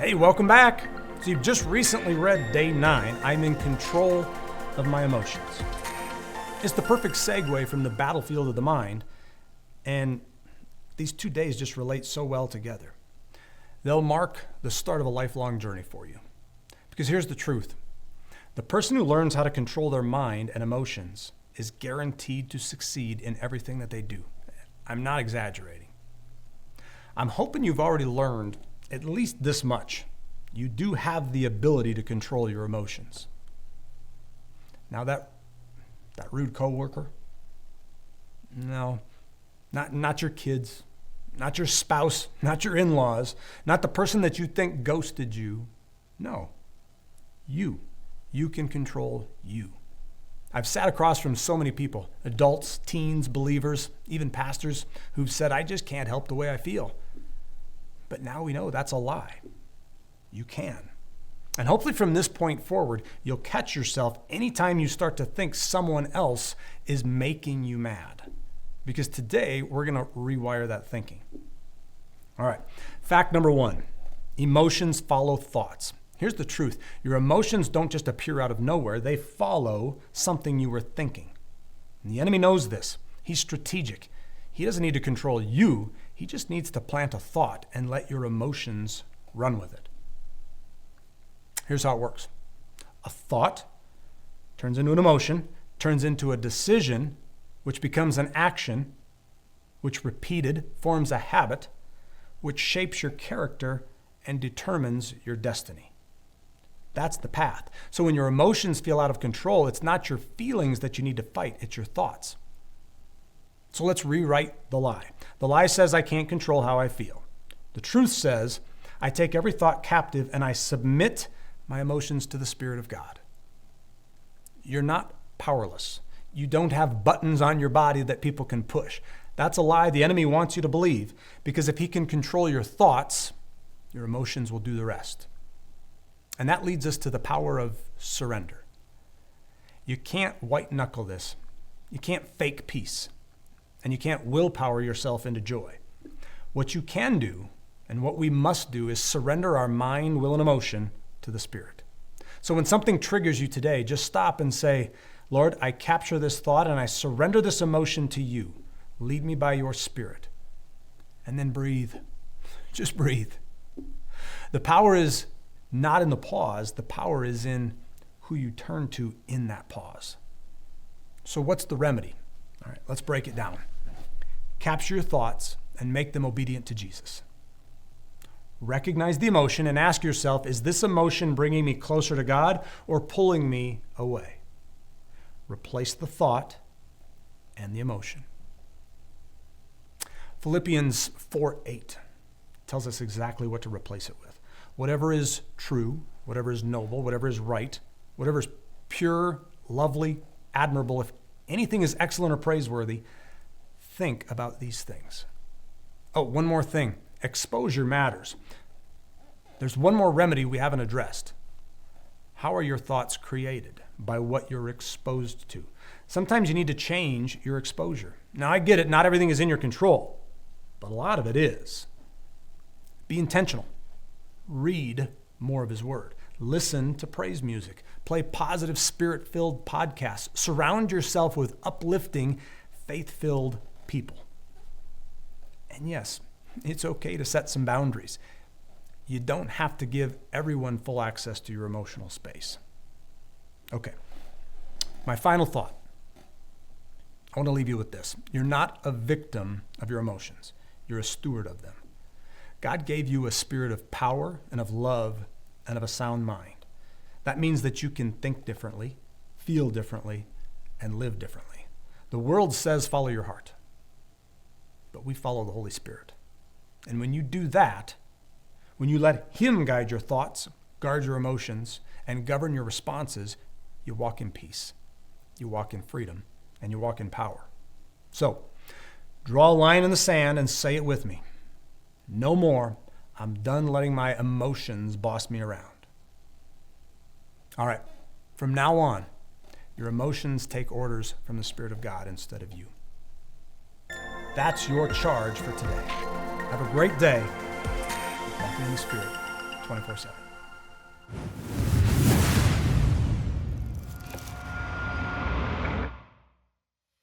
Hey, welcome back. So you've just recently read day 9, I'm in control of my emotions. It's the perfect segue from the battlefield of the mind, and these 2 days just relate so well together. They'll mark the start of a lifelong journey for you. Because here's the truth. The person who learns how to control their mind and emotions is guaranteed to succeed in everything that they do. I'm not exaggerating. I'm hoping you've already learned at least this much. You do have the ability to control your emotions. Now that rude coworker, no, not your kids, not your spouse, not your in-laws, not the person that you think ghosted you. No, you can control you. I've sat across from so many people, adults, teens, believers, even pastors, who've said, I just can't help the way I feel. But now we know that's a lie. You can. And hopefully from this point forward, you'll catch yourself anytime you start to think someone else is making you mad. Because today, we're going to rewire that thinking. All right. Fact number 1, emotions follow thoughts. Here's the truth. Your emotions don't just appear out of nowhere. They follow something you were thinking. And the enemy knows this. He's strategic. He doesn't need to control you. He just needs to plant a thought and let your emotions run with it. Here's how it works. A thought turns into an emotion, turns into a decision, which becomes an action, which repeated forms a habit, which shapes your character and determines your destiny. That's the path. So when your emotions feel out of control, it's not your feelings that you need to fight, it's your thoughts. So let's rewrite the lie. The lie says I can't control how I feel. The truth says I take every thought captive and I submit my emotions to the Spirit of God. You're not powerless. You don't have buttons on your body that people can push. That's a lie the enemy wants you to believe, because if he can control your thoughts, your emotions will do the rest. And that leads us to the power of surrender. You can't white knuckle this. You can't fake peace. And you can't willpower yourself into joy. What you can do, and what we must do, is surrender our mind, will, and emotion to the Spirit. So when something triggers you today, just stop and say, Lord, I capture this thought and I surrender this emotion to you. Lead me by your Spirit. And then breathe. Just breathe. The power is not in the pause. The power is in who you turn to in that pause. So what's the remedy? All right, let's break it down. Capture your thoughts and make them obedient to Jesus. Recognize the emotion and ask yourself, is this emotion bringing me closer to God or pulling me away? Replace the thought and the emotion. Philippians 4:8 tells us exactly what to replace it with. Whatever is true, whatever is noble, whatever is right, whatever is pure, lovely, admirable, if anything is excellent or praiseworthy, think about these things. Oh, one more thing. Exposure matters. There's one more remedy we haven't addressed. How are your thoughts created? By what you're exposed to. Sometimes you need to change your exposure. Now, I get it. Not everything is in your control, but a lot of it is. Be intentional. Read more of His Word. Listen to praise music. Play positive, Spirit-filled podcasts. Surround yourself with uplifting, faith-filled people. And yes, it's okay to set some boundaries. You don't have to give everyone full access to your emotional space. Okay, my final thought. I want to leave you with this. You're not a victim of your emotions. You're a steward of them. God gave you a spirit of power and of love and of a sound mind. That means that you can think differently, feel differently, and live differently. The world says follow your heart, but we follow the Holy Spirit. And when you do that, when you let Him guide your thoughts, guard your emotions, and govern your responses, you walk in peace, you walk in freedom, and you walk in power. So, draw a line in the sand and say it with me. No more. I'm done letting my emotions boss me around. All right, from now on, your emotions take orders from the Spirit of God instead of you. That's your charge for today. Have a great day. Walking in the Spirit. 24/7.